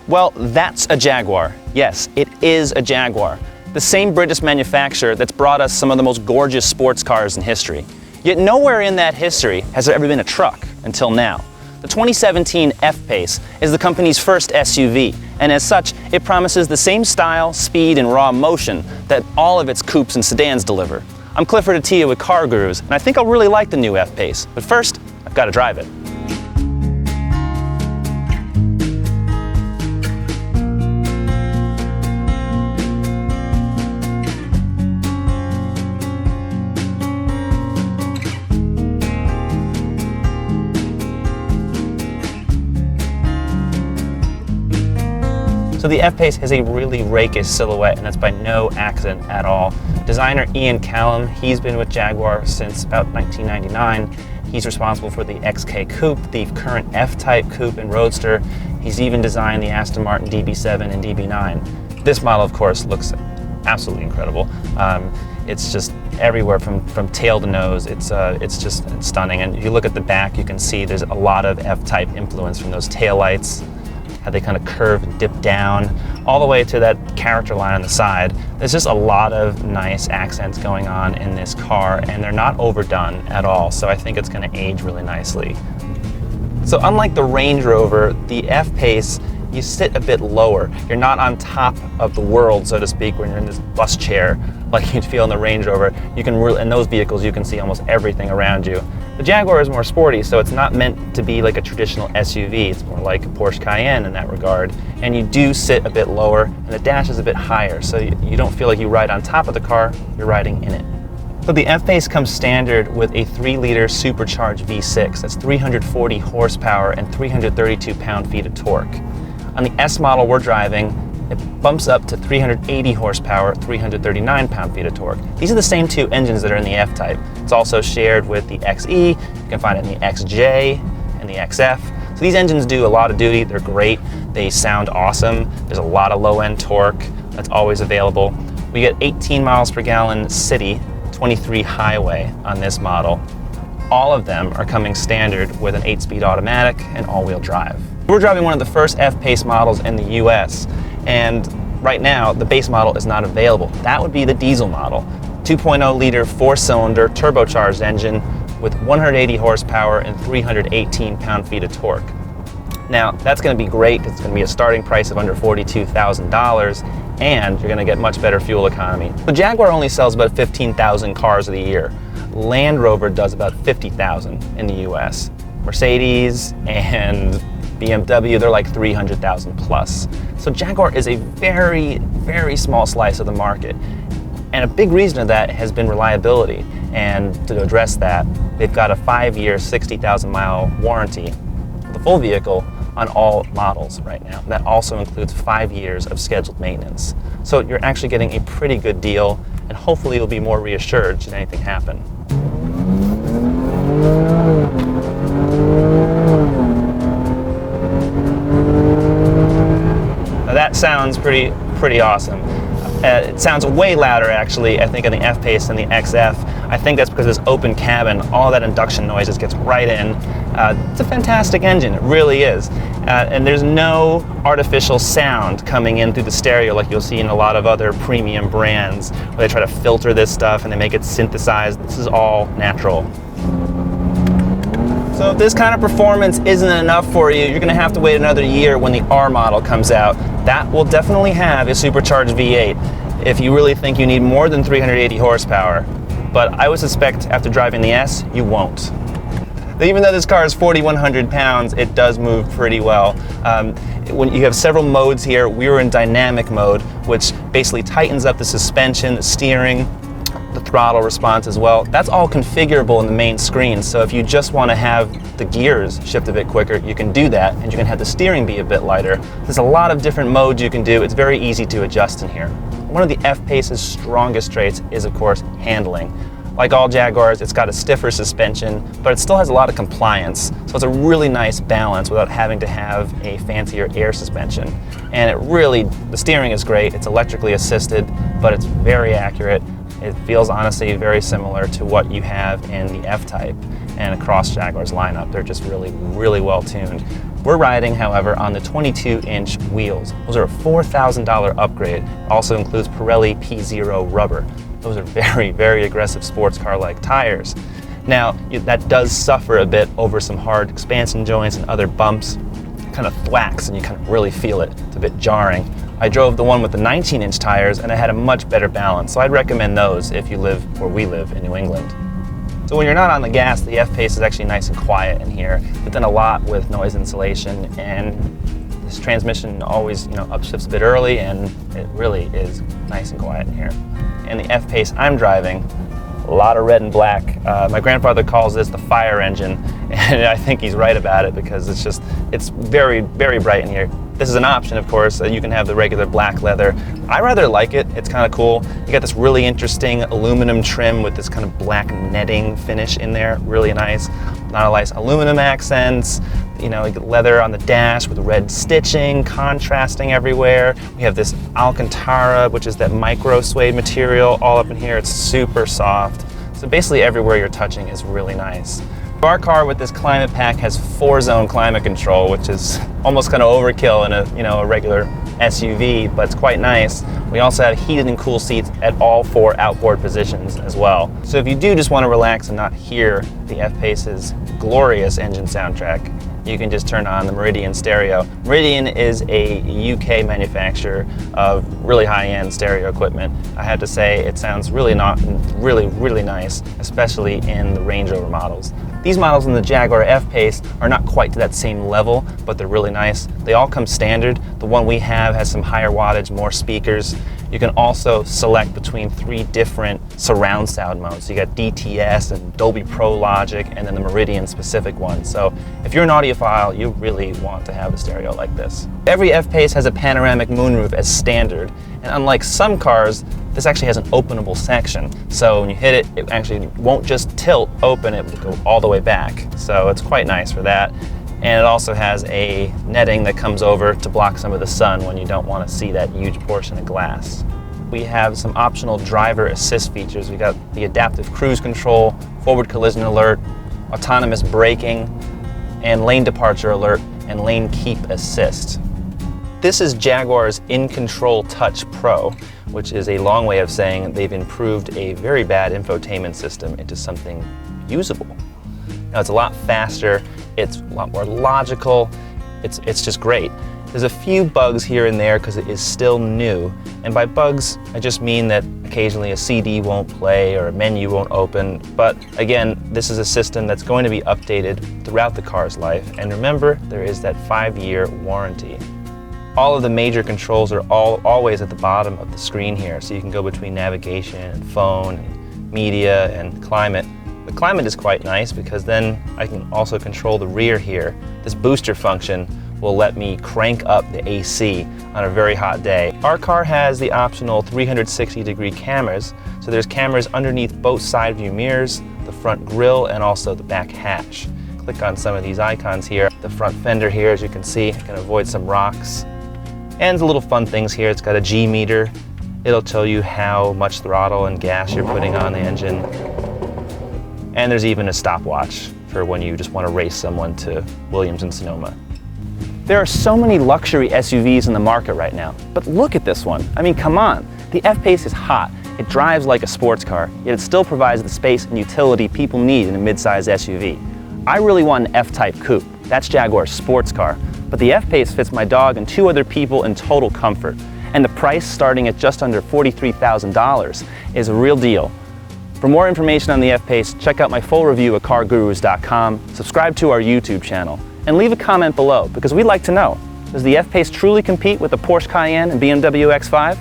Well, that's a Jaguar. Yes, it is a Jaguar. The same British manufacturer that's brought us some of the most gorgeous sports cars in history. Yet nowhere in that history has there ever been a truck until now. The 2017 F-Pace is the company's first SUV, and as such, it promises the same style, speed, and raw motion that all of its coupes and sedans deliver. I'm Clifford Atiyeh with CarGurus, and I think I'll really like the new F-Pace, but first, I've got to drive it. So the F-Pace has a really rakish silhouette, and that's by no accident at all. Designer Ian Callum, he's been with Jaguar since about 1999. He's responsible for the XK Coupe, the current F-Type Coupe and Roadster. He's even designed the Aston Martin DB7 and DB9. This model, of course, looks absolutely incredible. It's just everywhere from tail to nose. It's stunning. And if you look at the back, you can see there's a lot of F-Type influence from those taillights, how they kind of curve and dip down, all the way to that character line on the side. There's just a lot of nice accents going on in this car, and they're not overdone at all, so I think it's going to age really nicely. So unlike the Range Rover, the F-Pace, you sit a bit lower. You're not on top of the world, so to speak, when you're in this bus chair like you'd feel in the Range Rover. You can really, in those vehicles, you can see almost everything around you. The Jaguar is more sporty, so it's not meant to be like a traditional SUV. It's more like a Porsche Cayenne in that regard. And you do sit a bit lower, and the dash is a bit higher, so you don't feel like you ride on top of the car, you're riding in it. So the F-Pace comes standard with a 3-liter supercharged V6. That's 340 horsepower and 332 pound-feet of torque. On the S model we're driving, it bumps up to 380 horsepower, 339 pound-feet of torque. These are the same two engines that are in the F-Type. It's also shared with the XE, you can find it in the XJ and the XF. So these engines do a lot of duty, they're great, they sound awesome, there's a lot of low-end torque that's always available. We get 18 miles per gallon city, 23 highway on this model. All of them are coming standard with an 8-speed automatic and all-wheel drive. We're driving one of the first F-Pace models in the US, and right now the base model is not available. That would be the diesel model. 2.0-liter 4-cylinder turbocharged engine with 180 horsepower and 318 pound-feet of torque. Now that's going to be great because it's going to be a starting price of under $42,000, and you're going to get much better fuel economy. The Jaguar only sells about 15,000 cars a year. Land Rover does about 50,000 in the US. Mercedes and BMW, they're like 300,000 plus. So Jaguar is a very, very small slice of the market. And a big reason of that has been reliability. And to address that, they've got a 5-year, 60,000-mile warranty, the full vehicle, on all models right now. That also includes 5 years of scheduled maintenance. So you're actually getting a pretty good deal, and hopefully you'll be more reassured should anything happen. Now that sounds pretty awesome. It sounds way louder, actually, I think, in the F-Pace than the XF. I think that's because this open cabin, all that induction noise just gets right in. It's a fantastic engine, it really is. And there's no artificial sound coming in through the stereo like you'll see in a lot of other premium brands, where they try to filter this stuff and they make it synthesized. This is all natural. So if this kind of performance isn't enough for you, you're going to have to wait another year when the R model comes out. That will definitely have a supercharged V8 if you really think you need more than 380 horsepower. But I would suspect after driving the S, you won't. Even though this car is 4,100 pounds, it does move pretty well. When you have several modes here, we were in dynamic mode, which basically tightens up the suspension, the steering, the throttle response as well. That's all configurable in the main screen, so if you just want to have the gears shift a bit quicker, you can do that, and you can have the steering be a bit lighter. There's a lot of different modes you can do. It's very easy to adjust in here. One of the F-Pace's strongest traits is, of course, handling. Like all Jaguars, it's got a stiffer suspension, but it still has a lot of compliance, so it's a really nice balance without having to have a fancier air suspension. And the steering is great. It's electrically assisted, but it's very accurate. It feels honestly very similar to what you have in the F-Type and across Jaguar's lineup. They're just really, really well tuned. We're riding, however, on the 22-inch wheels. Those are a $4,000 upgrade. Also includes Pirelli P0 rubber. Those are very, very aggressive sports car-like tires. Now, that does suffer a bit over some hard expansion joints and other bumps. It kind of thwacks and you kind of really feel it. It's a bit jarring. I drove the one with the 19-inch tires and I had a much better balance, so I'd recommend those if you live where we live in New England. So when you're not on the gas, the F-Pace is actually nice and quiet in here. We've done a lot with noise insulation, and this transmission always, upshifts a bit early, and it really is nice and quiet in here. And the F-Pace I'm driving, a lot of red and black. My grandfather calls this the fire engine, and I think he's right about it because it's very, very bright in here. This is an option, of course. You can have the regular black leather. I rather like it. It's kind of cool. You got this really interesting aluminum trim with this kind of black netting finish in there. Really nice. Not a nice aluminum accents. You get leather on the dash with red stitching, contrasting everywhere. We have this Alcantara, which is that micro suede material all up in here. It's super soft. So basically everywhere you're touching is really nice. Our car with this climate pack has 4-zone climate control, which is almost kind of overkill in a regular SUV, but it's quite nice. We also have heated and cool seats at all 4 outboard positions as well. So if you do just want to relax and not hear the F-Pace's glorious engine soundtrack, you can just turn on the Meridian Stereo. Meridian is a UK manufacturer of really high-end stereo equipment. I have to say it sounds really nice, especially in the Range Rover models. These models in the Jaguar F-Pace are not quite to that same level, but they're really nice. They all come standard. The one we have has some higher wattage, more speakers. You can also select between 3 different surround sound modes. So you got DTS and Dolby Pro Logic, and then the Meridian specific one. So if you're an audiophile, you really want to have a stereo like this. Every F-Pace has a panoramic moonroof as standard, and unlike some cars, this actually has an openable section. So when you hit it, it actually won't just tilt open, it will go all the way back. So it's quite nice for that. And it also has a netting that comes over to block some of the sun when you don't want to see that huge portion of glass. We have some optional driver assist features. We got the adaptive cruise control, forward collision alert, autonomous braking, and lane departure alert, and lane keep assist. This is Jaguar's In Control Touch Pro, which is a long way of saying they've improved a very bad infotainment system into something usable. Now it's a lot faster, it's a lot more logical, it's just great. There's a few bugs here and there because it is still new, and by bugs I just mean that occasionally a CD won't play or a menu won't open, but again, this is a system that's going to be updated throughout the car's life, and remember, there is that 5-year warranty. All of the major controls are always at the bottom of the screen here, so you can go between navigation and phone, and media, and climate. The climate is quite nice because then I can also control the rear here. This booster function will let me crank up the AC on a very hot day. Our car has the optional 360-degree cameras, so there's cameras underneath both side view mirrors, the front grille, and also the back hatch. Click on some of these icons here. The front fender here, as you can see, I can avoid some rocks. And the little fun things here, it's got a G meter. It'll tell you how much throttle and gas you're putting on the engine. And there's even a stopwatch for when you just want to race someone to Williams and Sonoma. There are so many luxury SUVs in the market right now, but look at this one. I mean, come on. The F-Pace is hot. It drives like a sports car, yet it still provides the space and utility people need in a midsize SUV. I really want an F-Type coupe. That's Jaguar's sports car. But the F-Pace fits my dog and 2 other people in total comfort. And the price, starting at just under $43,000, is a real deal. For more information on the F-Pace, check out my full review at CarGurus.com, subscribe to our YouTube channel, and leave a comment below because we'd like to know, does the F-Pace truly compete with the Porsche Cayenne and BMW X5?